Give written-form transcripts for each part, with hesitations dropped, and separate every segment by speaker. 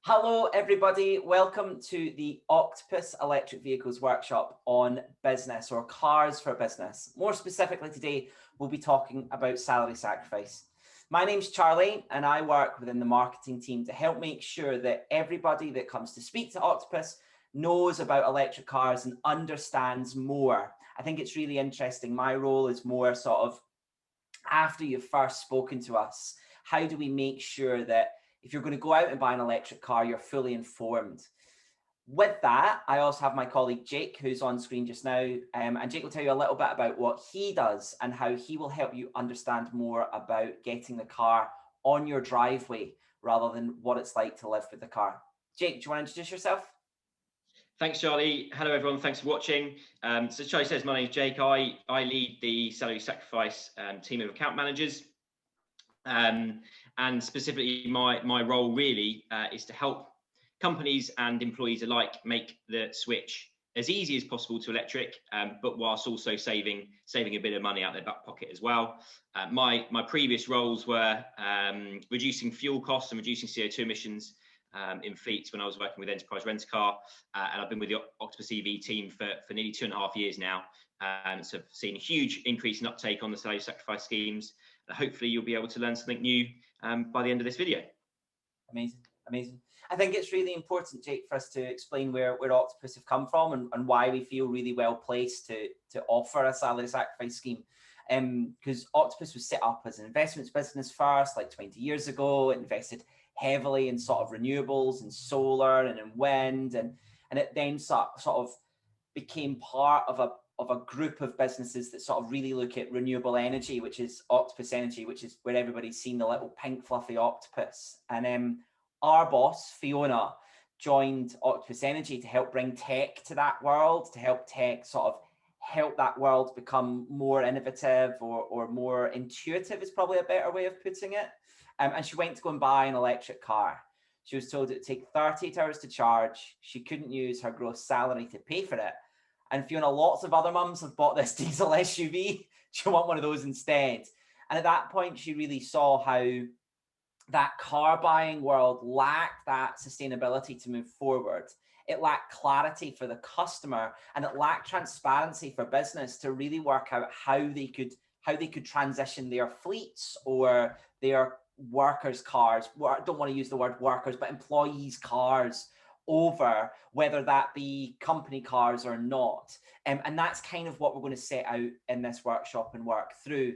Speaker 1: Hello, everybody. Welcome to the Octopus Electric Vehicles Workshop on business, or cars for business. More specifically today, we'll be talking about salary sacrifice. My name's Charlie, and I work within the marketing team to help make sure that everybody that comes to speak to Octopus knows about electric cars and understands more. I think it's really interesting. My role is more sort of after you've first spoken to us, how do we make sure that if you're going to go out and buy an electric car, you're fully informed? With that, I also have my colleague Jake, who's on screen just now, and Jake will tell you a little bit about what he does and how he will help you understand more about getting the car on your driveway rather than what it's like to live with the car. Jake, do you want to introduce yourself?
Speaker 2: Thanks, Charlie. Hello, everyone. Thanks for watching. So Charlie says, my name is Jake. I lead the salary sacrifice team of account managers. And specifically, my role really is to help companies and employees alike make the switch as easy as possible to electric, but whilst also saving a bit of money out their back pocket as well. My previous roles were reducing fuel costs and reducing CO2 emissions in fleets when I was working with Enterprise Rent-A-Car, and I've been with the Octopus EV team for nearly 2.5 years now, so I've seen a huge increase in uptake on the salary sacrifice schemes. Hopefully you'll be able to learn something new by the end of this video.
Speaker 1: Amazing. I think it's really important, Jake, for us to explain where Octopus have come from and why we feel really well placed to offer a salary sacrifice scheme. Because Octopus was set up as an investments business first, like 20 years ago. It invested heavily in sort of renewables and solar and in wind, and it then sort of became part of a group of businesses that sort of really look at renewable energy, which is Octopus Energy, which is where everybody's seen the little pink fluffy octopus. And our boss, Fiona, joined Octopus Energy to help bring tech to that world, to help tech sort of help that world become more innovative or more intuitive is probably a better way of putting it. And she went to go and buy an electric car. She was told it would take 38 hours to charge. She couldn't use her gross salary to pay for it. And Fiona, lots of other mums have bought this diesel SUV. She want one of those instead. And at that point, she really saw how that car buying world lacked that sustainability to move forward. It lacked clarity for the customer, and it lacked transparency for business to really work out how they could transition their fleets or their workers' cars. I don't want to use the word workers, but employees' cars over, whether that be company cars or not. And that's kind of what we're going to set out in this workshop and work through.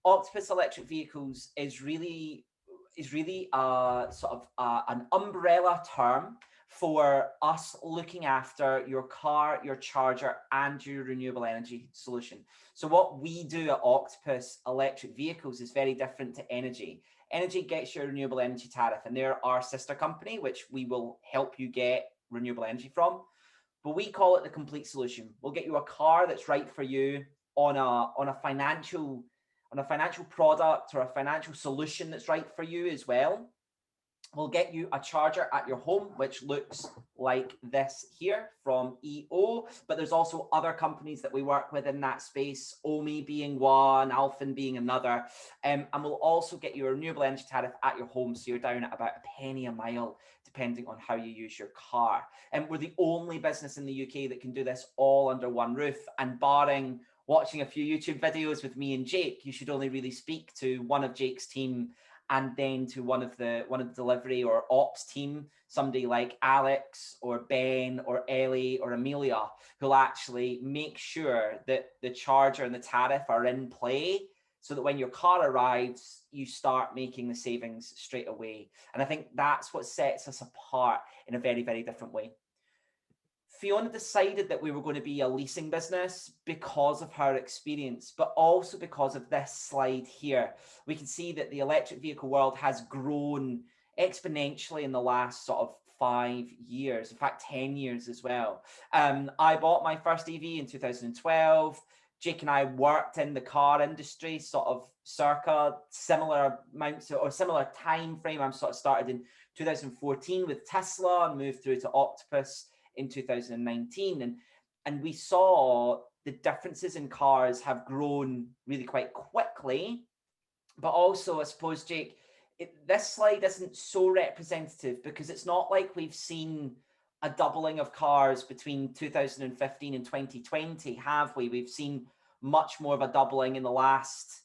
Speaker 1: Octopus Electric Vehicles is really sort of an umbrella term for us looking after your car, your charger, and your renewable energy solution. So what we do at Octopus Electric Vehicles is very different to Energy. Energy gets your renewable energy tariff, and they're our sister company, which we will help you get renewable energy from. But we call it the complete solution. We'll get you a car that's right for you on a financial product or a financial solution that's right for you as well. We'll get you a charger at your home, which looks like this here from EO, but there's also other companies that we work with in that space, Omi being one, Alphen being another. And we'll also get you a renewable energy tariff at your home, so you're down at about a penny a mile, depending on how you use your car. And we're the only business in the UK that can do this all under one roof, and barring watching a few YouTube videos with me and Jake, you should only really speak to one of Jake's team and then to one of the delivery or ops team, somebody like Alex or Ben or Ellie or Amelia, who'll actually make sure that the charger and the tariff are in play so that when your car arrives, you start making the savings straight away. And I think that's what sets us apart in a very, very different way. Fiona decided that we were going to be a leasing business because of her experience, but also because of this slide here. We can see that the electric vehicle world has grown exponentially in the last sort of 5 years, in fact, 10 years as well. I bought my first EV in 2012. Jake and I worked in the car industry, sort of circa similar amounts or similar time frame. I sort of started in 2014 with Tesla and moved through to Octopus in 2019, and we saw the differences in cars have grown really quite quickly. But also, I suppose, Jake, this slide isn't so representative because it's not like we've seen a doubling of cars between 2015 and 2020, have we? We've seen much more of a doubling in the last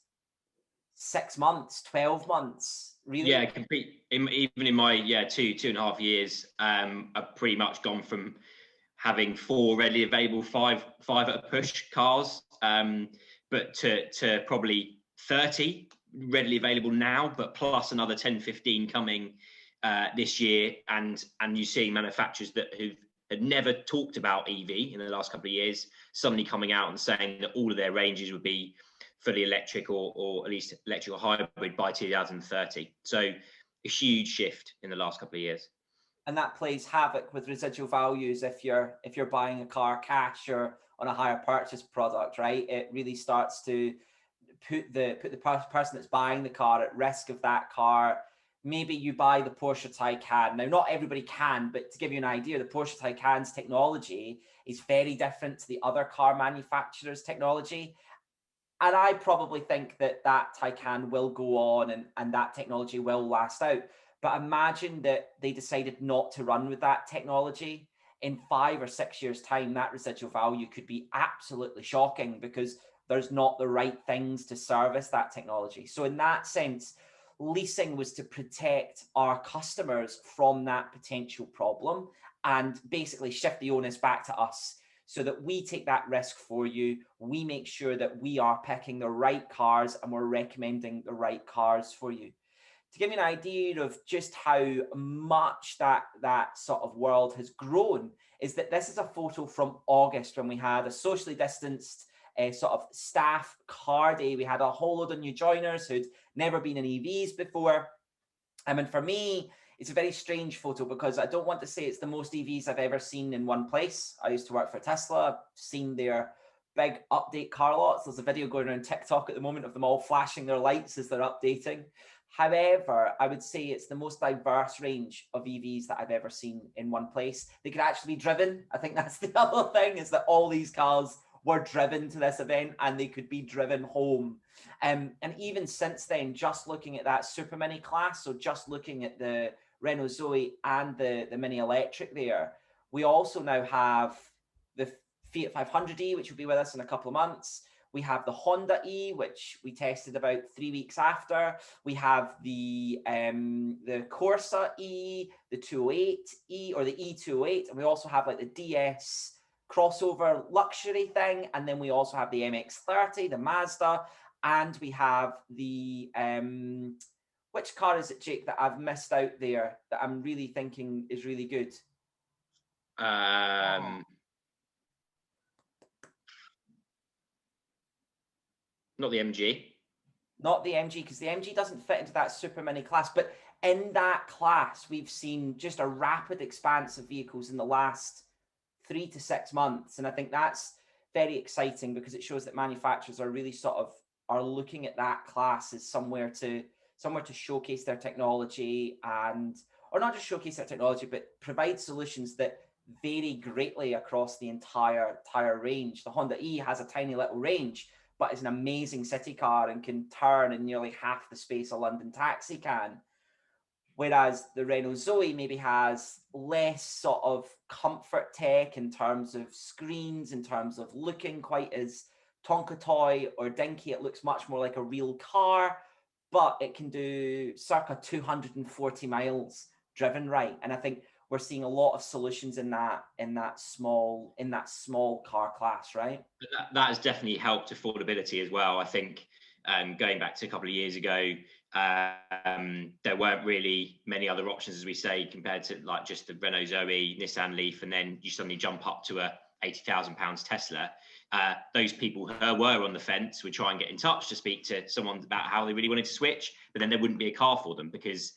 Speaker 1: 6 months, 12 months, really.
Speaker 2: Yeah, even in my 2.5 years, I've pretty much gone from having 4 readily available, five at a push cars, but to probably 30 readily available now, but plus another 10, 15 coming this year, and you're seeing manufacturers who had never talked about EV in the last couple of years suddenly coming out and saying that all of their ranges would be fully electric or at least electric or hybrid by 2030. So a huge shift in the last couple of years.
Speaker 1: And that plays havoc with residual values if you're buying a car cash or on a hire purchase product, right? It really starts to put the person that's buying the car at risk of that car. Maybe you buy the Porsche Taycan. Now, not everybody can, but to give you an idea, the Porsche Taycan's technology is very different to the other car manufacturers' technology. And I probably think that Taycan will go on and that technology will last out. But imagine that they decided not to run with that technology. In 5 or 6 years' time, that residual value could be absolutely shocking because there's not the right things to service that technology. So in that sense, leasing was to protect our customers from that potential problem and basically shift the onus back to us so that we take that risk for you. We make sure that we are picking the right cars and we're recommending the right cars for you. To give you an idea of just how much that sort of world has grown, is that this is a photo from August when we had a socially distanced sort of staff car day. We had a whole load of new joiners who'd never been in EVs before. And for me, it's a very strange photo because I don't want to say it's the most EVs I've ever seen in one place. I used to work for Tesla. I've seen their big update car lots. There's a video going around TikTok at the moment of them all flashing their lights as they're updating. However, I would say it's the most diverse range of EVs that I've ever seen in one place. They could actually be driven. I think that's the other thing, is that all these cars were driven to this event and they could be driven home. And even since then, just looking at that Super Mini class, so just looking at the Renault Zoe and the Mini Electric there, we also now have the Fiat 500e, which will be with us in a couple of months. We have the Honda E, which we tested about 3 weeks after. We have the Corsa E, the 208E or the E208, and we also have like the DS crossover luxury thing, and then we also have the MX-30, the Mazda, and we have the which car is it, Jake, that I've missed out there that I'm really thinking is really good?
Speaker 2: Not the MG.
Speaker 1: Not the MG, because the MG doesn't fit into that Super Mini class. But in that class, we've seen just a rapid expanse of vehicles in the last 3 to 6 months. And I think that's very exciting because it shows that manufacturers are really sort of are looking at that class as somewhere to showcase their technology, and or not just showcase their technology, but provide solutions that vary greatly across the entire range. The Honda E has a tiny little range, but it's an amazing city car and can turn in nearly half the space a London taxi can. Whereas the Renault Zoe maybe has less sort of comfort tech in terms of screens, in terms of looking quite as Tonka toy or dinky. It looks much more like a real car, but it can do circa 240 miles driven right. And I think we're seeing a lot of solutions in that small car class, right?
Speaker 2: That has definitely helped affordability as well. I think going back to a couple of years ago, there weren't really many other options, as we say, compared to like just the Renault Zoe, Nissan Leaf, and then you suddenly jump up to a £80,000 Tesla. Those people who were on the fence would try and get in touch to speak to someone about how they really wanted to switch, but then there wouldn't be a car for them because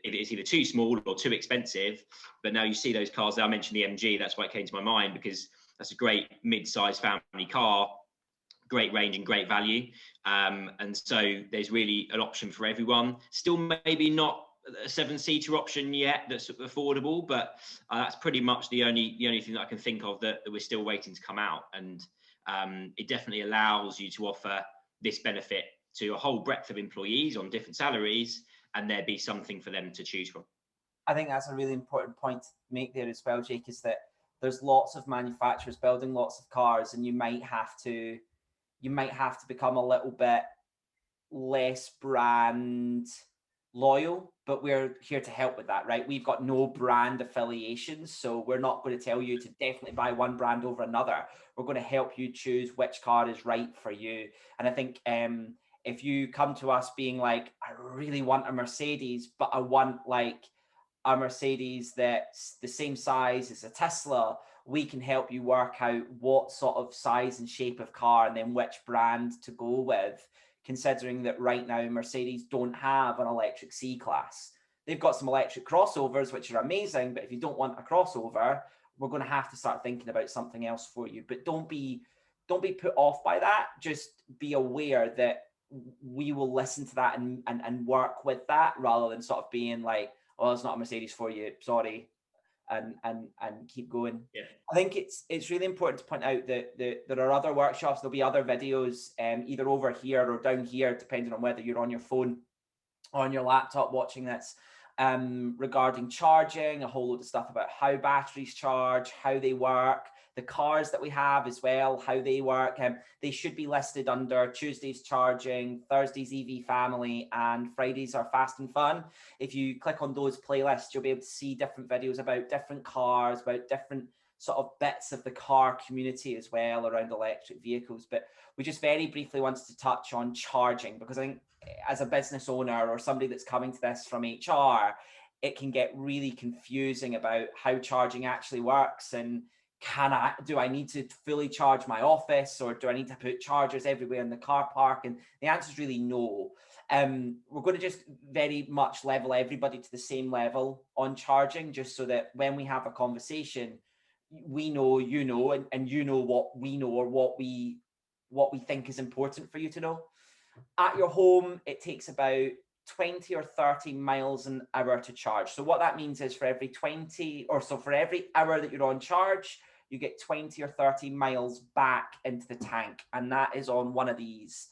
Speaker 2: it's either too small or too expensive. But now you see those cars. I mentioned the MG, that's why it came to my mind, because that's a great mid-sized family car, great range and great value. And so there's really an option for everyone. Still maybe not a 7-seater option yet that's affordable, but that's pretty much the only thing that I can think of that we're still waiting to come out. And it definitely allows you to offer this benefit to a whole breadth of employees on different salaries, and there be something for them to choose from.
Speaker 1: I think that's a really important point to make there as well, Jake, is that there's lots of manufacturers building lots of cars, and you might have to become a little bit less brand loyal, but we're here to help with that, right? We've got no brand affiliations, so we're not going to tell you to definitely buy one brand over another. We're going to help you choose which car is right for you. And I think if you come to us being like, I really want a Mercedes, but I want like a Mercedes that's the same size as a Tesla, we can help you work out what sort of size and shape of car and then which brand to go with, considering that right now Mercedes don't have an electric C-Class. They've got some electric crossovers, which are amazing, but if you don't want a crossover, we're going to have to start thinking about something else for you. But don't be put off by that. Just be aware that we will listen to that and work with that, rather than sort of being like, oh, it's not a Mercedes for you, sorry, and keep going.
Speaker 2: Yeah.
Speaker 1: I think it's really important to point out that there are other workshops. There'll be other videos either over here or down here, depending on whether you're on your phone or on your laptop watching this, regarding charging, a whole load of stuff about how batteries charge, how they work, the cars that we have as well, how they work. They should be listed under Tuesday's charging, Thursday's EV family, and Fridays are fast and fun. If you click on those playlists, you'll be able to see different videos about different cars, about different sort of bits of the car community as well around electric vehicles. But we just very briefly wanted to touch on charging, because I think as a business owner or somebody that's coming to this from HR, it can get really confusing about how charging actually works, and do I need to fully charge my office, or do I need to put chargers everywhere in the car park? And the answer is really no. We're going to just very much level everybody to the same level on charging, just so that when we have a conversation, we know, and you know what we know, or what we think is important for you to know. At your home, it takes about 20 or 30 miles an hour to charge. So what that means is for every hour that you're on charge, you get 20 or 30 miles back into the tank. And that is on one of these.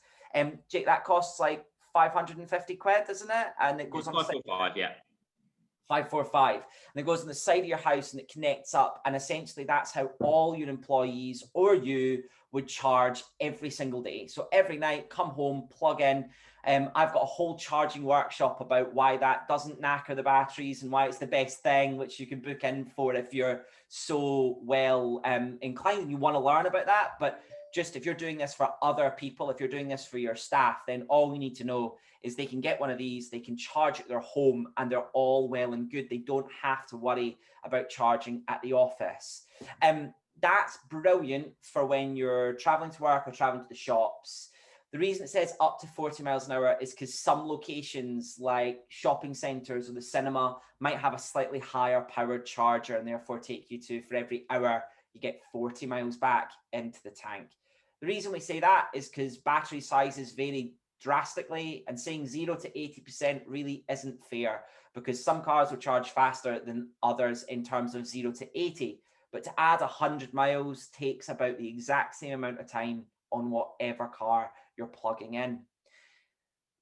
Speaker 1: Jake, that costs like 550 quid, isn't it? And it goes on
Speaker 2: 545, yeah.
Speaker 1: 545, and it goes on the side of your house and it connects up, and essentially that's how all your employees or you would charge every single day. So every night, come home, plug in. I've got a whole charging workshop about why that doesn't knacker the batteries and why it's the best thing, which you can book in for if you're so well inclined and you want to learn about that. But just if you're doing this for other people, if you're doing this for your staff, then all we need to know is they can get one of these, they can charge at their home, and they're all well and good. They don't have to worry about charging at the office. That's brilliant for when you're traveling to work or traveling to the shops. The reason it says up to 40 miles an hour is because some locations like shopping centres or the cinema might have a slightly higher powered charger, and therefore take you to, for every hour, you get 40 miles back into the tank. The reason we say that is because battery sizes vary drastically, and saying 0 to 80% really isn't fair, because some cars will charge faster than others in terms of 0 to 80. But to add 100 miles takes about the exact same amount of time on whatever car you're plugging in.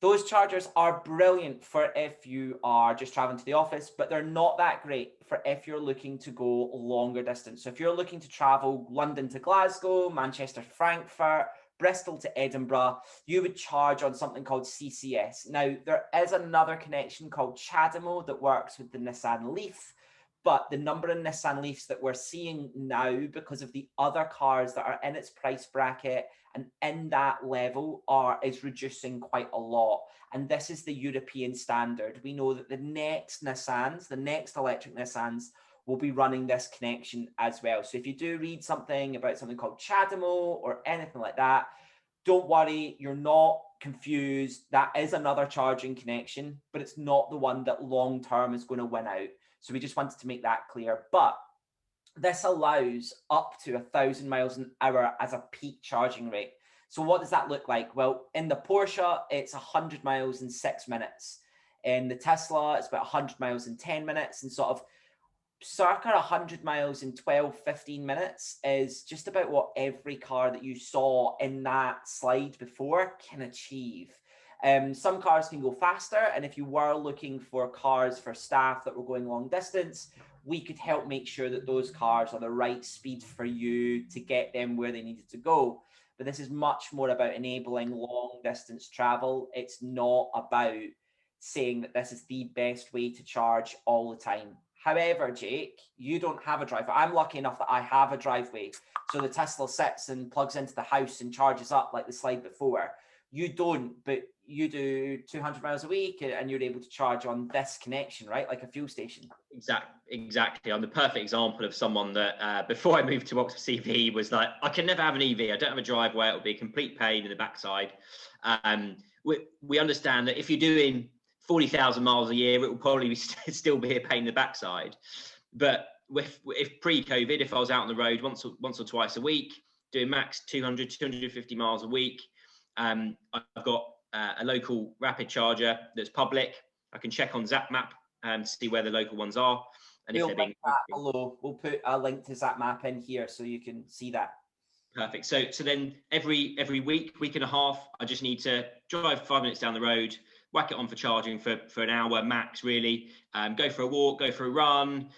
Speaker 1: Those chargers are brilliant for if you are just traveling to the office, but they're not that great for if you're looking to go longer distance. So if you're looking to travel London to Glasgow, Manchester to Frankfurt, Bristol to Edinburgh, you would charge on something called CCS. Now, there is another connection called CHAdeMO that works with the Nissan Leaf, but the number of Nissan Leafs that we're seeing now, because of the other cars that are in its price bracket and in that level, is reducing quite a lot. And this is the European standard. We know that the next electric Nissans will be running this connection as well. So if you do read something about something called CHAdeMO or anything like that, don't worry, you're not confused. That is another charging connection, but it's not the one that long term is going to win out. So we just wanted to make that clear. But this allows up to 1,000 miles an hour as a peak charging rate. So what does that look like? Well, in the Porsche, it's 100 miles in 6 minutes. In the Tesla, it's about 100 miles in 10 minutes. And sort of circa 100 miles in 12, 15 minutes is just about what every car that you saw in that slide before can achieve. Some cars can go faster, and if you were looking for cars for staff that were going long distance, we could help make sure that those cars are the right speed for you to get them where they needed to go. But this is much more about enabling long distance travel. It's not about saying that this is the best way to charge all the time. However, Jake, you don't have a driveway. I'm lucky enough that I have a driveway. So the Tesla sits and plugs into the house and charges up like the slide before. You don't, but you do 200 miles a week and you're able to charge on this connection, right? Like a fuel station.
Speaker 2: Exactly. I'm the perfect example of someone that before I moved to Octopus EV was like, I can never have an EV. I don't have a driveway. It'll be a complete pain in the backside. We understand that if you're doing 40,000 miles a year, it will probably still be a pain in the backside. But if pre-COVID, if I was out on the road once or twice a week, doing max 200, 250 miles a week, I've got a local rapid charger that's public. I can check on Zap Map to see where the local ones are. And if they're being
Speaker 1: below, we'll put a link to Zap Map in here so you can see that.
Speaker 2: Perfect. So then every week and a half, I just need to drive 5 minutes down the road, whack it on for charging for an hour max, really. Go for a walk, go for a run,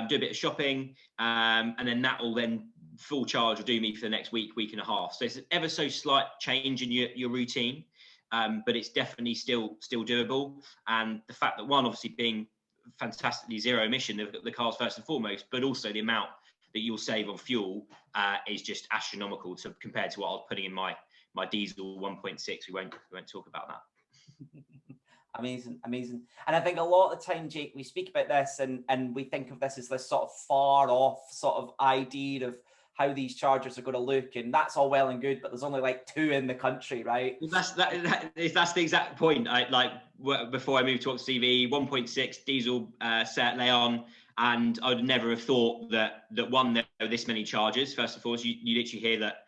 Speaker 2: do a bit of shopping, and then that will then full charge will do me for the next week and a half. So it's an ever so slight change in your routine, but it's definitely still doable. And the fact that one, obviously being fantastically zero emission, the cars first and foremost, but also the amount that you'll save on fuel is just astronomical compared to what I was putting in my diesel 1.6. We won't talk about that.
Speaker 1: Amazing. And I think a lot of the time, Jake, we speak about this and we think of this as this sort of far off sort of idea of how these chargers are going to look, and that's all well and good, but there's only like 2 in the country, right?
Speaker 2: Well, that's the exact point. Before I moved to Octopus EV, 1.6 diesel set Leon, and I would never have thought that one, there are this many chargers. First and foremost, you literally hear that,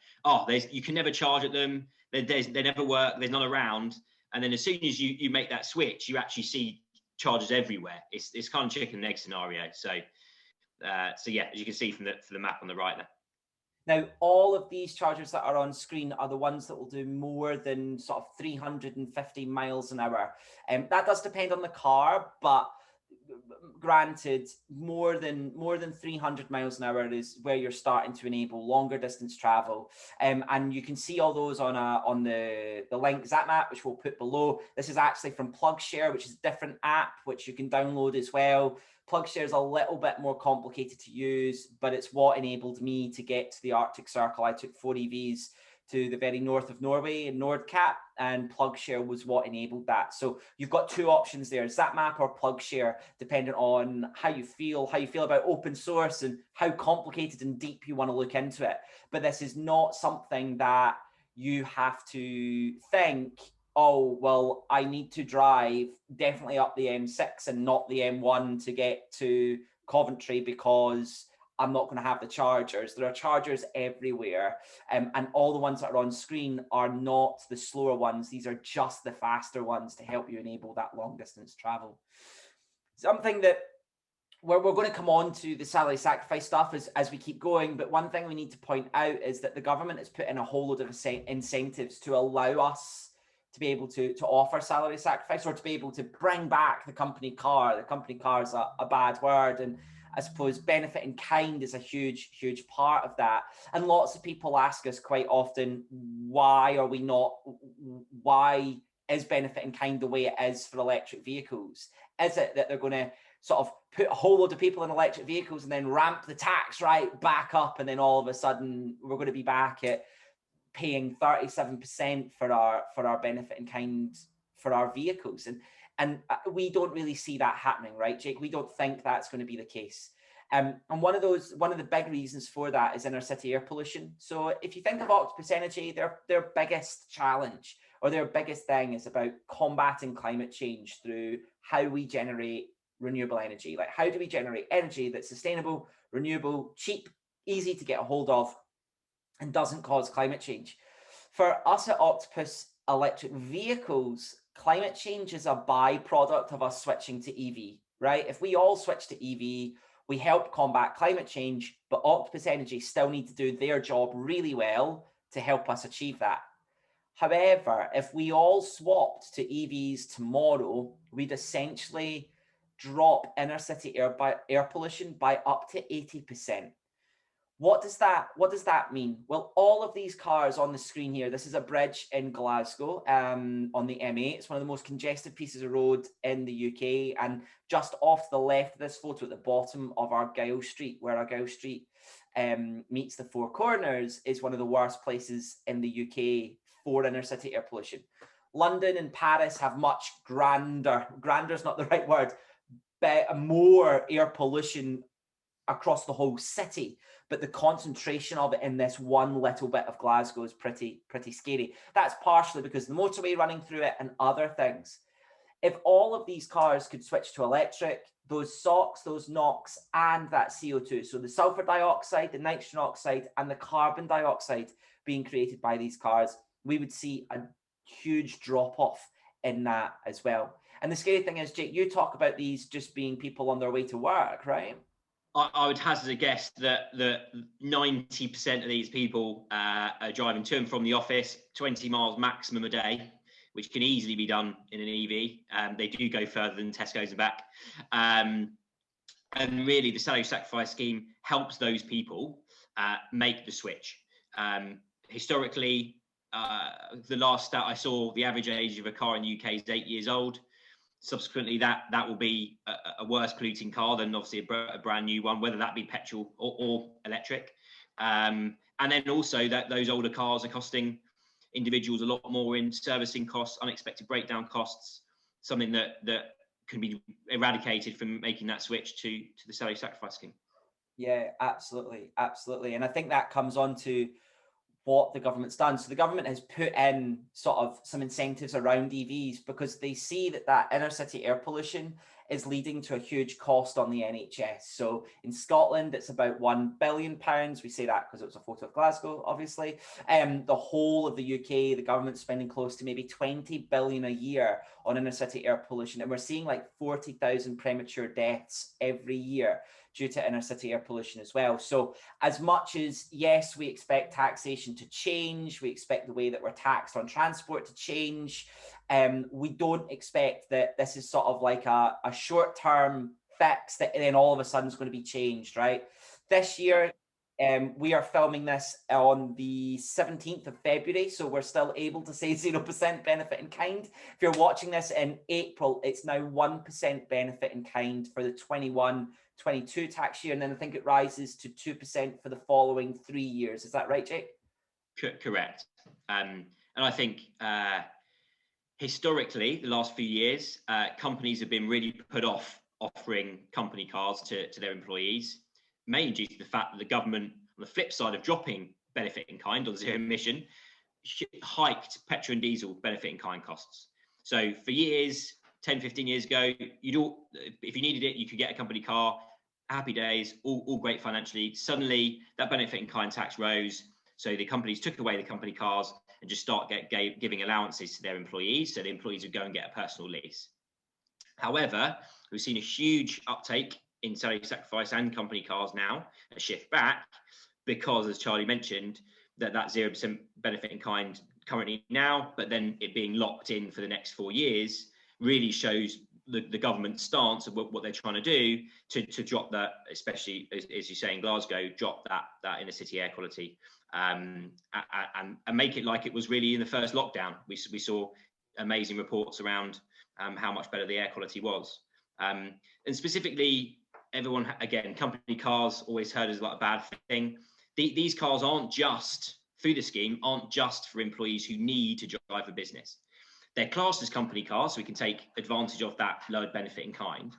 Speaker 2: you can never charge at them. They never work. There's none around. And then as soon as you make that switch, you actually see chargers everywhere. It's kind of chicken and egg scenario. So yeah, as you can see from the map on the right there.
Speaker 1: Now, all of these chargers that are on screen are the ones that will do more than sort of 350 miles an hour. That does depend on the car, but granted, more than 300 miles an hour is where you're starting to enable longer distance travel. And you can see all those on the link Zap Map, which we'll put below. This is actually from PlugShare, which is a different app, which you can download as well. PlugShare is a little bit more complicated to use, but it's what enabled me to get to the Arctic Circle. I took 4 EVs to the very north of Norway in Nordkapp, and PlugShare was what enabled that. So you've got 2 options there, Zap Map or PlugShare, depending on how you feel about open source and how complicated and deep you want to look into it. But this is not something that you have to think, oh, well, I need to drive definitely up the M6 and not the M1 to get to Coventry because I'm not going to have the chargers. There are chargers everywhere. And all the ones that are on screen are not the slower ones. These are just the faster ones to help you enable that long distance travel. Something that we're going to come on to the salary sacrifice stuff as we keep going. But one thing we need to point out is that the government has put in a whole load of incentives to allow us to be able to offer salary sacrifice, or to be able to bring back the company car. The company car is a bad word. And I suppose benefit in kind is a huge part of that. And lots of people ask us quite often, why is benefit in kind the way it is for electric vehicles? Is it that they're going to sort of put a whole load of people in electric vehicles and then ramp the tax right back up, and then all of a sudden we're going to be back at paying 37% for our benefit in kind for our vehicles? And we don't really see that happening, right, Jake? We don't think that's going to be the case. And one of the big reasons for that is inner city air pollution. So if you think of Octopus Energy, their biggest challenge or their biggest thing is about combating climate change through how we generate renewable energy. Like, how do we generate energy that's sustainable, renewable, cheap, easy to get a hold of, and doesn't cause climate change? For us at Octopus Electric Vehicles, climate change is a byproduct of us switching to EV, right? If we all switch to EV, we help combat climate change, but Octopus Energy still need to do their job really well to help us achieve that. However, if we all swapped to EVs tomorrow, we'd essentially drop inner city air pollution by up to 80%. What does that mean? Well, all of these cars on the screen here, this is a bridge in Glasgow on the M8. It's one of the most congested pieces of road in the UK. And just off to the left of this photo at the bottom of Argyle Street, where Argyle Street meets the Four Corners, is one of the worst places in the UK for inner city air pollution. London and Paris have much grander is not the right word, but more air pollution across the whole city, but the concentration of it in this one little bit of Glasgow is pretty scary. That's partially because the motorway running through it and other things. If all of these cars could switch to electric, those SOx, those NOx, and that CO2, so the sulfur dioxide, the nitrogen oxide, and the carbon dioxide being created by these cars, we would see a huge drop off in that as well. And the scary thing is, Jake, you talk about these just being people on their way to work, right?
Speaker 2: I would hazard a guess that 90% of these people are driving to and from the office, 20 miles maximum a day, which can easily be done in an EV. They do go further than Tesco's and back. And really, the salary sacrifice scheme helps those people make the switch. Historically, the last stat I saw, the average age of a car in the UK is 8 years old. Subsequently, that will be a worse polluting car than obviously a brand new one, whether that be petrol or electric. And then also that those older cars are costing individuals a lot more in servicing costs, unexpected breakdown costs, something that can be eradicated from making that switch to the salary sacrifice scheme.
Speaker 1: Yeah, absolutely. And I think that comes on to what the government's done. So the government has put in sort of some incentives around EVs because they see that inner city air pollution is leading to a huge cost on the NHS. So in Scotland, it's about £1 billion. We say that because it was a photo of Glasgow, obviously. The whole of the UK, the government's spending close to maybe 20 billion a year on inner city air pollution. And we're seeing like 40,000 premature deaths every year due to inner city air pollution as well. So as much as, yes, we expect taxation to change, we expect the way that we're taxed on transport to change, we don't expect that this is sort of like a short-term fix that then all of a sudden is going to be changed, right? This year, we are filming this on the 17th of February, so we're still able to say 0% benefit in kind. If you're watching this in April, it's now 1% benefit in kind for the 21-22 tax year, and then I think it rises to 2% for the following 3 years. Is that right, Jake?
Speaker 2: Correct. And I think historically, the last few years, companies have been really put off offering company cars to their employees, mainly due to the fact that the government, on the flip side of dropping benefit in kind on zero emission, hiked petrol and diesel benefit in kind costs. So for years, 10, 15 years ago, if you needed it, you could get a company car, happy days, all great financially. Suddenly, that benefit in kind tax rose. So the companies took away the company cars and just start giving allowances to their employees. So the employees would go and get a personal lease. However, we've seen a huge uptake in salary sacrifice and company cars now, a shift back, because as Charlie mentioned, that 0% benefit in kind currently now, but then it being locked in for the next 4 years really shows the government's stance of what they're trying to do to drop that, especially as you say in Glasgow, drop that inner city air quality and make it like it was really in the first lockdown. We saw amazing reports around how much better the air quality was. And specifically, everyone, again, company cars always heard as like a bad thing. These cars aren't just, through the scheme, aren't just for employees who need to drive a business. They're classed as company cars, so we can take advantage of that lowered benefit in kind,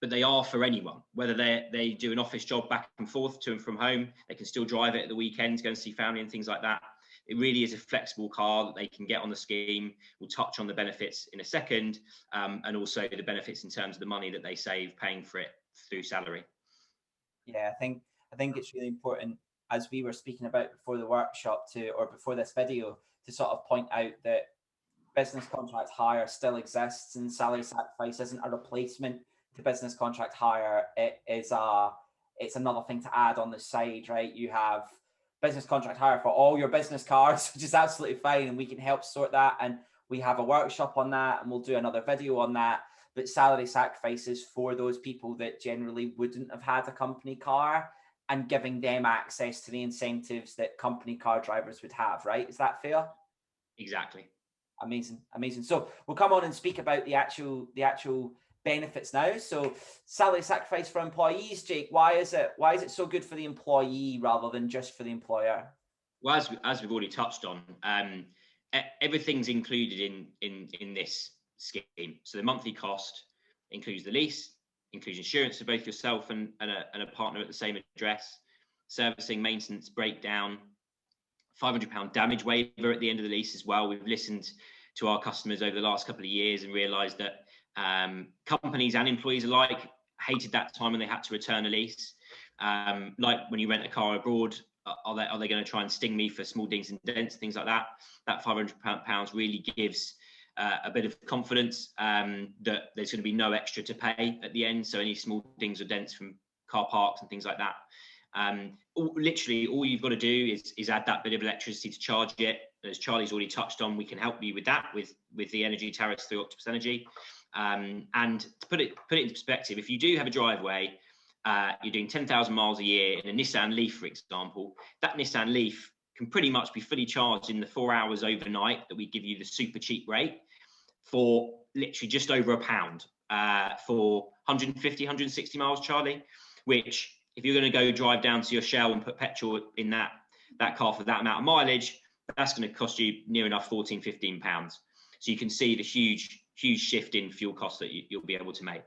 Speaker 2: but they are for anyone, whether they do an office job back and forth to and from home, they can still drive it at the weekends, go and see family and things like that. It really is a flexible car that they can get on the scheme. We'll touch on the benefits in a second, and also the benefits in terms of the money that they save paying for it through salary.
Speaker 1: Yeah, I think it's really important, as we were speaking about before the workshop or before this video, to sort of point out that business contract hire still exists and salary sacrifice isn't a replacement to business contract hire. It's another thing to add on the side, right? You have business contract hire for all your business cars, which is absolutely fine. And we can help sort that. And we have a workshop on that, and we'll do another video on that. But salary sacrifices for those people that generally wouldn't have had a company car, and giving them access to the incentives that company car drivers would have, right? Is that fair?
Speaker 2: Exactly.
Speaker 1: Amazing, amazing. So we'll come on and speak about the actual benefits now. So salary sacrifice for employees, Jake, why is it so good for the employee rather than just for the employer?
Speaker 2: Well, as we've already touched on, everything's included in this scheme. So the monthly cost includes the lease, includes insurance for both yourself and a partner at the same address, servicing, maintenance, breakdown, £500 damage waiver at the end of the lease as well. We've listened to our customers over the last couple of years and realised that companies and employees alike hated that time when they had to return a lease. Like when you rent a car abroad, are they going to try and sting me for small dings and dents, things like that? That £500 really gives a bit of confidence that there's going to be no extra to pay at the end. So any small dings or dents from car parks and things like that. Literally all you've got to do is add that bit of electricity to charge it. As Charlie's already touched on, we can help you with that with the energy tariffs through Octopus Energy. And to put it into perspective, if you do have a driveway, you're doing 10,000 miles a year in a Nissan Leaf, for example, that Nissan Leaf can pretty much be fully charged in the 4 hours overnight that we give you the super cheap rate for literally just over £1 for 150, 160 miles, Charlie, which if you're going to go drive down to your Shell and put petrol in that car for that amount of mileage, that's going to cost you near enough £14, £15. So you can see the huge shift in fuel costs that you'll be able to make.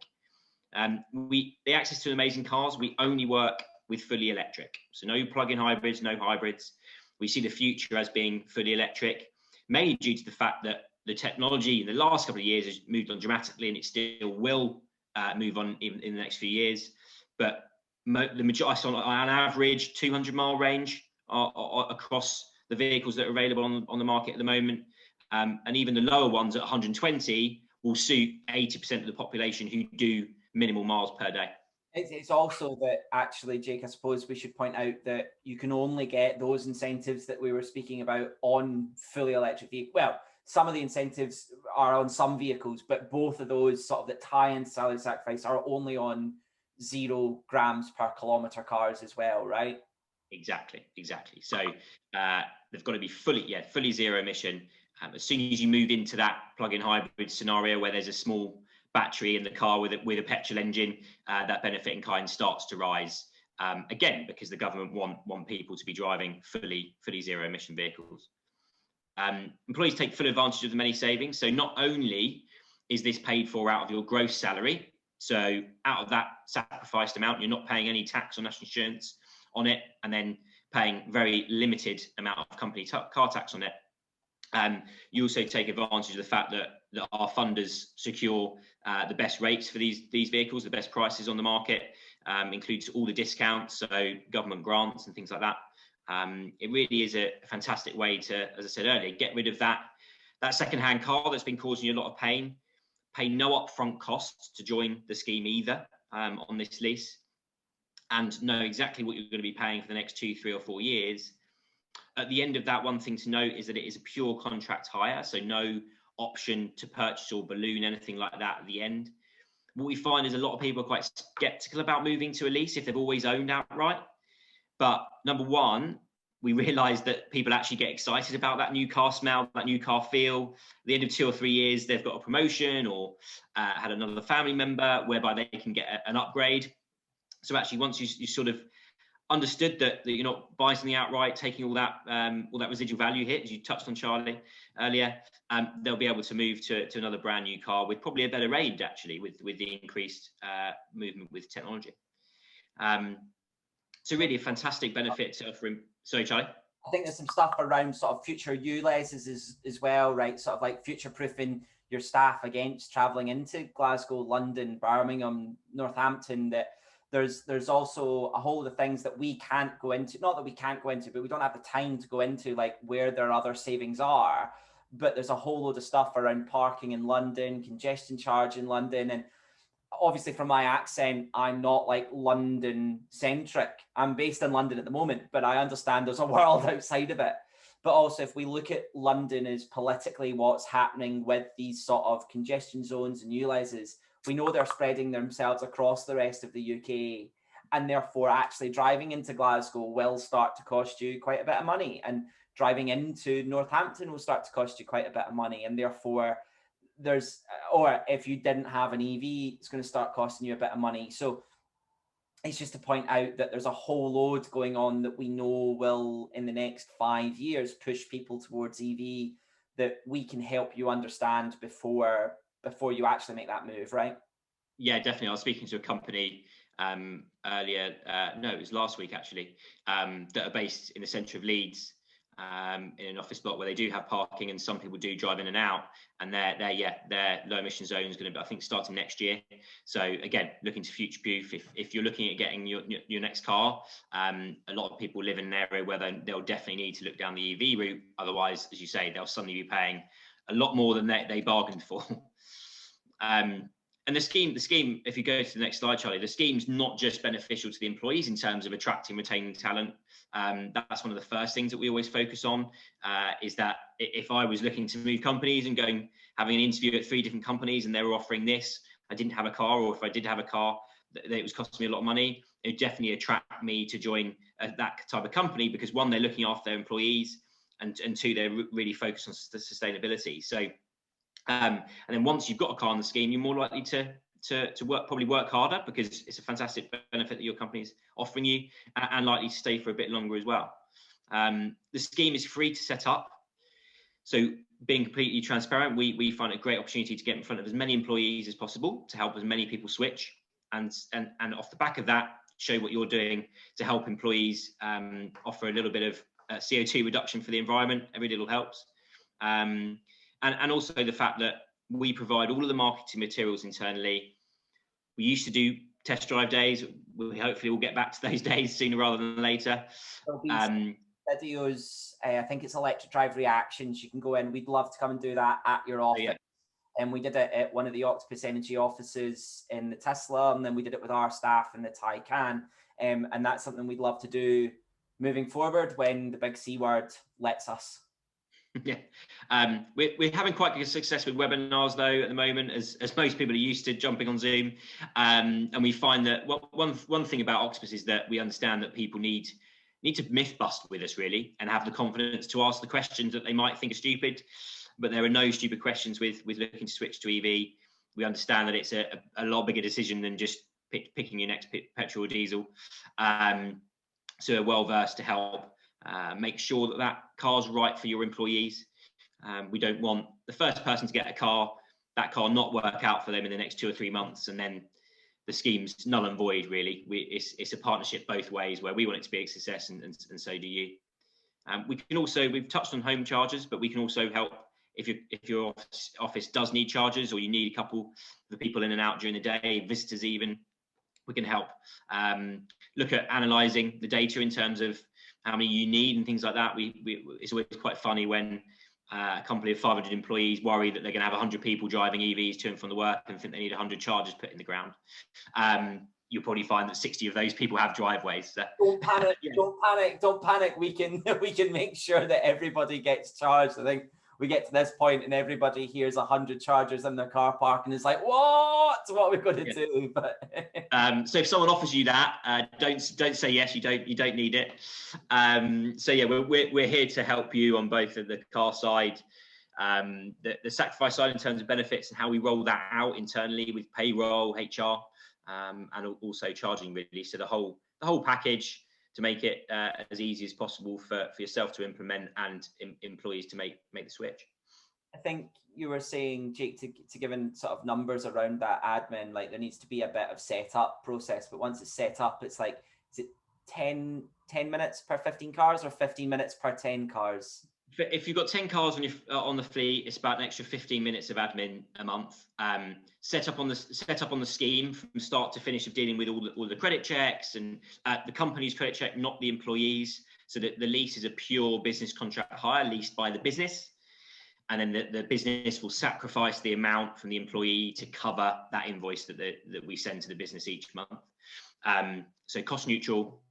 Speaker 2: The access to amazing cars, we only work with fully electric. So no plug-in hybrids, no hybrids. We see the future as being fully electric, mainly due to the fact that the technology in the last couple of years has moved on dramatically, and it still will move on in the next few years. But the majority, on average, 200-mile range are across the vehicles that are available on the market at the moment. And even the lower ones at 120 will suit 80% of the population who do minimal miles per day.
Speaker 1: It's also that actually, Jake, I suppose we should point out that you can only get those incentives that we were speaking about on fully electric vehicles. Well, some of the incentives are on some vehicles, but both of those sort of that tie into salary sacrifice are only on 0 grams per kilometre cars as well, right?
Speaker 2: Exactly. So they've got to be fully zero emission. As soon as you move into that plug-in hybrid scenario where there's a small battery in the car with a petrol engine, that benefit in kind starts to rise again, because the government want people to be driving fully zero emission vehicles. Employees take full advantage of the many savings. So not only is this paid for out of your gross salary, so out of that sacrificed amount, you're not paying any tax or national insurance on it, and then paying very limited amount of company car tax on it. You also take advantage of the fact that our funders secure the best rates for these vehicles, the best prices on the market, includes all the discounts, so government grants and things like that. It really is a fantastic way to, as I said earlier, get rid of that second-hand car that's been causing you a lot of pain. Pay no upfront costs to join the scheme either on this lease, and know exactly what you're going to be paying for the next 2, 3 or 4 years. At the end of that, one thing to note is that it is a pure contract hire, so no option to purchase or balloon, anything like that at the end. What we find is a lot of people are quite skeptical about moving to a lease if they've always owned outright. But number one, we realise that people actually get excited about that new car smell, that new car feel. At the end of 2 or 3 years, they've got a promotion or had another family member whereby they can get an upgrade. So actually, once you sort of understood that you're not buying something outright, taking all that residual value hit, as you touched on, Charlie, earlier, they'll be able to move to another brand new car with probably a better range, actually, with the increased movement with technology. So really a fantastic benefit to offer him. Sorry, Charlie?
Speaker 1: I think there's some stuff around sort of future ULEZs as well, right? Sort of like future-proofing your staff against travelling into Glasgow, London, Birmingham, Northampton, that there's also a whole lot of things that we can't go into. Not that we can't go into, but we don't have the time to go into, like where their other savings are. But there's a whole load of stuff around parking in London, congestion charge in London, and obviously from my accent, I'm not like London centric. I'm based in London at the moment, but I understand there's a world outside of it. But also, if we look at London as politically what's happening with these sort of congestion zones and ULEZs, we know they're spreading themselves across the rest of the UK. And therefore, actually driving into Glasgow will start to cost you quite a bit of money. And driving into Northampton will start to cost you quite a bit of money. And therefore, or if you didn't have an EV, it's going to start costing you a bit of money. So it's just to point out that there's a whole load going on that we know will, in the next 5 years, push people towards EV, that we can help you understand before you actually make that move, right?
Speaker 2: Yeah, definitely. I was speaking to a company earlier, no, it was last week actually, that are based in the centre of Leeds, in an office block where they do have parking, and some people do drive in and out, and their low emission zone is going to be, I think, starting next year. So again, looking to future proof. If you're looking at getting your next car, a lot of people live in an area where they'll definitely need to look down the EV route. Otherwise, as you say, they'll suddenly be paying a lot more than they bargained for. And the scheme, if you go to the next slide, Charlie, the scheme's not just beneficial to the employees in terms of attracting, retaining talent. That's one of the first things that we always focus on, is that if I was looking to move companies and having an interview at 3 different companies and they were offering this, I didn't have a car, or if I did have a car, it was costing me a lot of money, it would definitely attract me to join that type of company, because 1, they're looking after their employees, and 2, they're really focused on sustainability. So and then once you've got a car in the scheme, you're more likely to probably work harder, because it's a fantastic benefit that your company's offering you, and likely to stay for a bit longer as well. The scheme is free to set up. So being completely transparent, we find it a great opportunity to get in front of as many employees as possible, to help as many people switch, and off the back of that, show what you're doing to help employees, offer a little bit of CO2 reduction for the environment. Every little helps. And also the fact that we provide all of the marketing materials internally. We used to do test drive days. We hopefully will get back to those days sooner rather than later.
Speaker 1: There'll be videos, I think it's electric drive reactions. You can go in. We'd love to come and do that at your office. Yeah. And we did it at one of the Octopus Energy offices in the Tesla, and then we did it with our staff in the Taycan. And that's something we'd love to do moving forward when the big C word lets us.
Speaker 2: Yeah, we're having quite good success with webinars though at the moment, as most people are used to jumping on Zoom, and we find that one thing about Octopus is that we understand that people need to myth bust with us, really, and have the confidence to ask the questions that they might think are stupid, but there are no stupid questions with looking to switch to EV. We understand that it's a lot bigger decision than just picking your next petrol or diesel, so we're well versed to help make sure that car's right for your employees. We don't want the first person to get a car, that car not work out for them in the next 2 or 3 months, and then the scheme's null and void, really. It's a partnership both ways, where we want it to be a success, and so do you. We've touched on home chargers, but we can also help if your office does need chargers, or you need a couple of the people in and out during the day, visitors even. We can help look at analysing the data in terms of how many you need and things like that. It's always quite funny when a company of 500 employees worry that they're going to have 100 people driving EVs to and from the work and think they need 100 chargers put in the ground. You'll probably find that 60 of those people have driveways. So.
Speaker 1: Don't panic! Don't panic! We can make sure that everybody gets charged. I think we get to this point and everybody hears 100 chargers in their car park and is like, what are we going to do? But
Speaker 2: so if someone offers you that, don't say yes, you don't need it. So yeah, we're here to help you on both of the car side, the sacrifice side in terms of benefits, and how we roll that out internally with payroll, HR, and also charging, really. So the whole package, to make it as easy as possible for yourself to implement, and employees to make the switch.
Speaker 1: I think you were saying, Jake, to give in sort of numbers around that admin, like there needs to be a bit of setup process, but once it's set up, it's like, is it 10 minutes per 15 cars or 15 minutes per 10 cars?
Speaker 2: If you've got 10 cars on the fleet, it's about an extra 15 minutes of admin a month. Set up on the scheme from start to finish of dealing with all the credit checks, and the company's credit check, not the employees. So that the lease is a pure business contract hire leased by the business. and then the business will sacrifice the amount from the employee to cover that invoice that we send to the business each month. So cost neutral,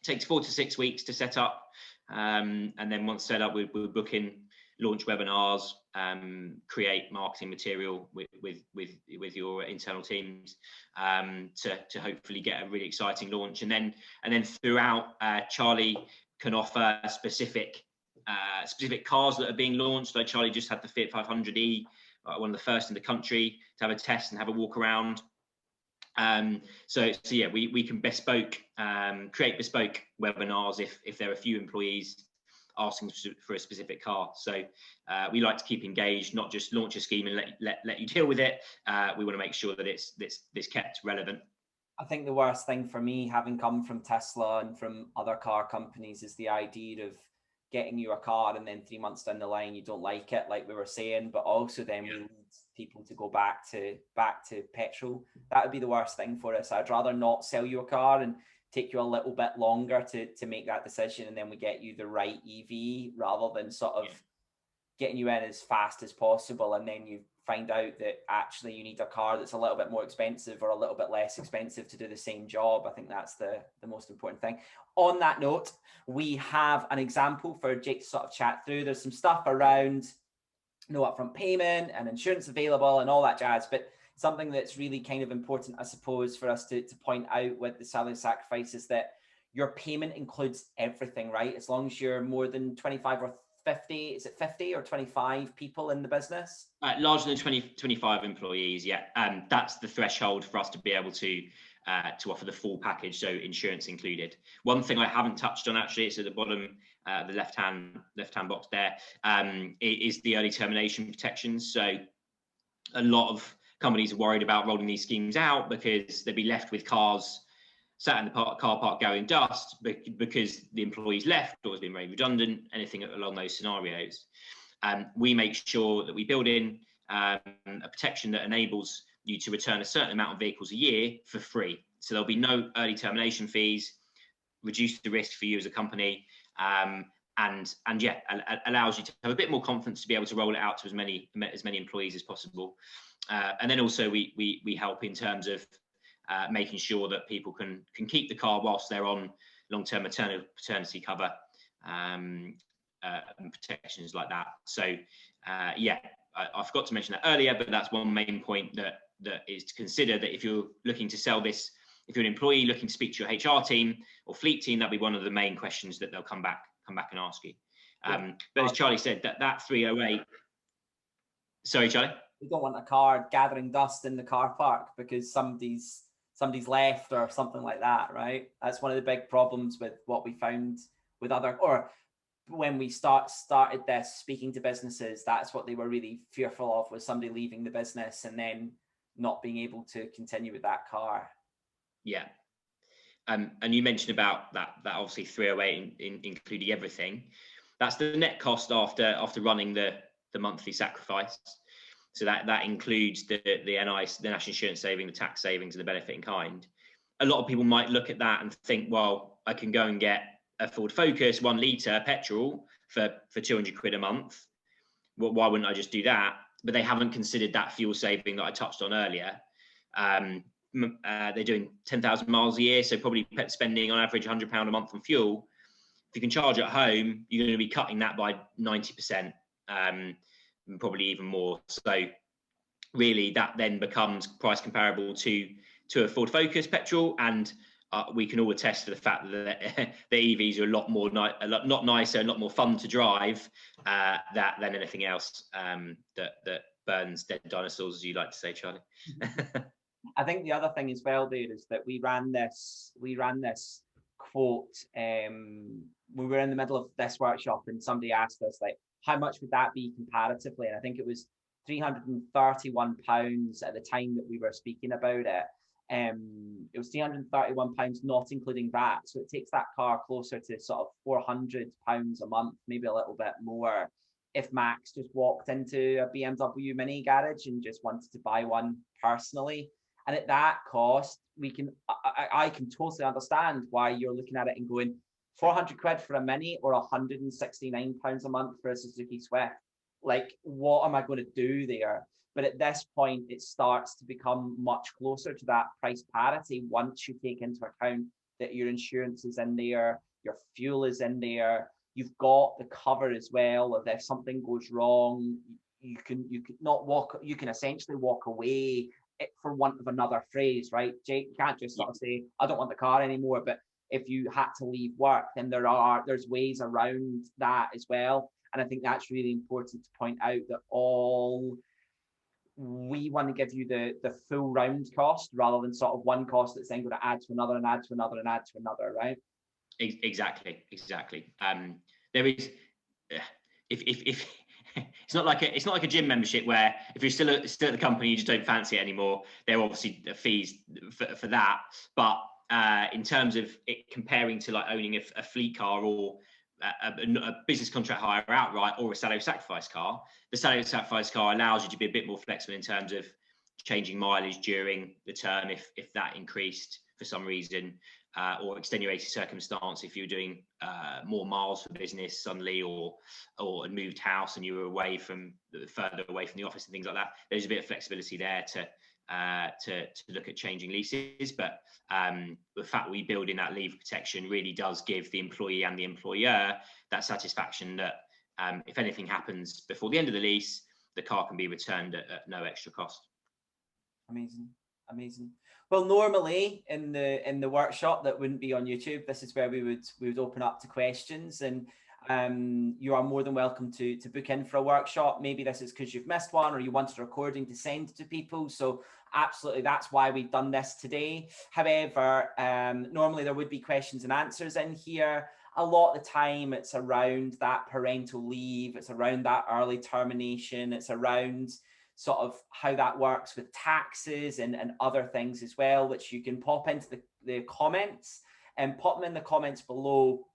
Speaker 2: takes 4 to 6 weeks to set up, and then once set up, we're booking launch webinars, create marketing material with your internal teams, to hopefully get a really exciting launch, and then throughout, Charlie can offer specific cars that are being launched. Like Charlie just had the Fiat 500e, one of the first in the country, to have a test and have a walk around. So yeah, we can create bespoke webinars if there are a few employees asking for a specific car. So we like to keep engaged, not just launch a scheme and let you deal with it. We want to make sure that it's kept relevant.
Speaker 1: I think the worst thing for me, having come from Tesla and from other car companies, is the idea of getting you a car and then 3 months down the line you don't like it, like we were saying, but also then we need people to go back to petrol. That would be the worst thing for us. I'd rather not sell you a car and take you a little bit longer to make that decision, and then we get you the right EV, rather than sort of getting you in as fast as possible and then you find out that actually you need a car that's a little bit more expensive or a little bit less expensive to do the same job. I think that's the most important thing. On that note, we have an example for Jake to sort of chat through. There's some stuff around no upfront payment and insurance available and all that jazz, but something that's really kind of important, I suppose, for us to point out with the salary sacrifice is that your payment includes everything, right? As long as you're more than 25 or 50, is it 50 or 25 people in the business?
Speaker 2: Larger than 25 employees, yeah. That's the threshold for us to be able to offer the full package, so insurance included. One thing I haven't touched on, actually, it's at the bottom, the left-hand box there, is the early termination protections. So a lot of companies are worried about rolling these schemes out because they'd be left with cars sat in the car park going dust because the employees left or has been made redundant, anything along those scenarios. We make sure that we build in a protection that enables you to return a certain amount of vehicles a year for free. So there'll be no early termination fees, reduce the risk for you as a company, and yeah, allows you to have a bit more confidence to be able to roll it out to as many employees as possible. And then also we help in terms of making sure that people can keep the car whilst they're on long-term paternity cover, and protections like that. So yeah, I forgot to mention that earlier, but that's one main point that is to consider, that if you're looking to sell this, if you're an employee looking to speak to your HR team or fleet team, that'll be one of the main questions that they'll come back and ask you. But as Charlie said, that 308. Sorry, Charlie.
Speaker 1: We don't want a car gathering dust in the car park because somebody's left or something like that, right? That's one of the big problems with what we found with or when we started this, speaking to businesses, that's what they were really fearful of, was somebody leaving the business and then not being able to continue with that car.
Speaker 2: Yeah. And you mentioned about that obviously 308 including everything. That's the net cost after running the monthly sacrifice. So that includes the NI, the national insurance saving, the tax savings, and the benefit in kind. A lot of people might look at that and think, well, I can go and get a Ford Focus 1 litre petrol for 200 quid a month. Well, why wouldn't I just do that? But they haven't considered that fuel saving that I touched on earlier. They're doing 10,000 miles a year, so probably spending on average £100 a month on fuel. If you can charge at home, you're going to be cutting that by 90%. Probably even more. So really that then becomes price comparable to a Ford Focus petrol, and we can all attest to the fact that the EVs are a lot nicer, a lot more fun to drive than anything else that burns dead dinosaurs, as you like to say, Charlie.
Speaker 1: I think the other thing as well there is that we ran this quote. We were in the middle of this workshop and somebody asked us, like, how much would that be comparatively? And I think it was £331 at the time that we were speaking about it. It was £331, not including VAT. So it takes that car closer to sort of £400 a month, maybe a little bit more, if Max just walked into a BMW Mini garage and just wanted to buy one personally. And at that cost, I can totally understand why you're looking at it and going, 400 quid for a Mini or £169 a month for a Suzuki Swift. like, what am I going to do there? But at this point, it starts to become much closer to that price parity once you take into account that your insurance is in there, your fuel is in there, you've got the cover as well. If something goes wrong, you can essentially walk away, for want of another phrase, right? Jake, you can't just sort of say, I don't want the car anymore. But if you had to leave work, then there's ways around that as well. And I think that's really important to point out, that we want to give you the full round cost, rather than sort of one cost that's then going to add to another and add to another and add to another, right?
Speaker 2: Exactly. There is, if it's not like a gym membership where if you're still at the company you just don't fancy it anymore, there are obviously fees for that. But in terms of it comparing to like owning a fleet car, or a business contract hire outright, or a salary sacrifice car, the salary sacrifice car allows you to be a bit more flexible in terms of changing mileage during the term if that increased for some reason, or extenuating circumstance, if you're doing more miles for business suddenly, or moved house and you were further away from the office and things like that. There's a bit of flexibility there to look at changing leases. But the fact we build in that leave protection really does give the employee and the employer that satisfaction that if anything happens before the end of the lease, the car can be returned at no extra cost.
Speaker 1: Amazing. Well, normally in the workshop that wouldn't be on YouTube, this is where we would open up to questions, and you are more than welcome to book in for a workshop. Maybe this is because you've missed one, or you wanted a recording to send to people. So absolutely, that's why we've done this today. However, normally there would be questions and answers in here. A lot of the time it's around that parental leave, it's around that early termination, it's around sort of how that works with taxes and other things as well, which you can pop into the comments, and pop them in the comments below,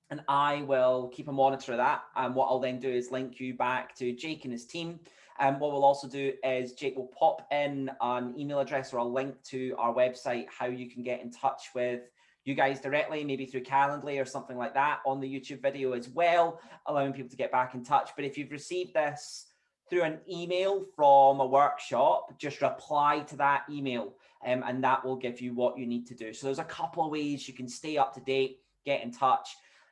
Speaker 1: and I will keep a monitor of that. And what I'll then do is link you back to Jake and his team. And what we'll also do is Jake will pop in an email address or a link to our website, how you can get in touch with you guys directly, maybe through Calendly or something like that on the YouTube video as well, allowing people to get back in touch. But if you've received this through an email from a workshop, just reply to that email, and that will give you what you need to do. So there's a couple of ways you can stay up to date, get in touch.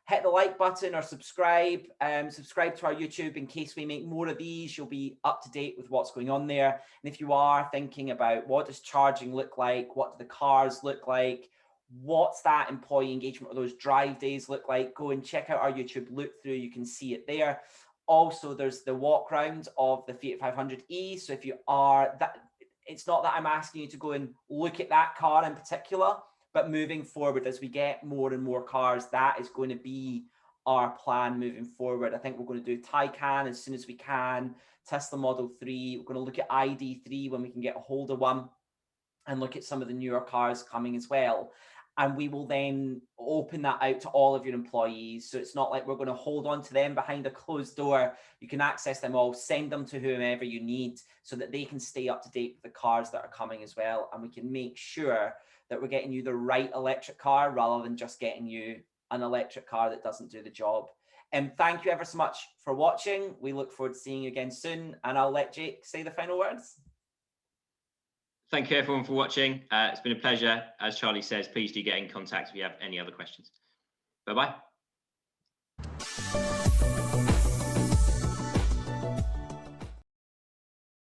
Speaker 1: Hit the like button or subscribe. Subscribe to our YouTube in case we make more of these. You'll be up to date with what's going on there. And if you are thinking about what does charging look like, what do the cars look like, what's that employee engagement or those drive days look like, go and check out our YouTube look through. You can see it there. Also, there's the walk round of the Fiat 500e. So if you are that, it's not that I'm asking you to go and look at that car in particular, but moving forward, as we get more and more cars, that is going to be our plan moving forward. I think we're going to do Taycan as soon as we can, Tesla Model 3. We're going to look at ID3 when we can get a hold of one, and look at some of the newer cars coming as well. And we will then open that out to all of your employees. So it's not like we're going to hold on to them behind a closed door. You can access them all, send them to whomever you need, so that they can stay up to date with the cars that are coming as well. And we can make sure that we're getting you the right electric car, rather than just getting you an electric car that doesn't do the job. And thank you ever so much for watching. We look forward to seeing you again soon. And I'll let Jake say the final words.
Speaker 2: Thank you everyone for watching. It's been a pleasure. As Charlie says, please do get in contact if you have any other questions. Bye-bye.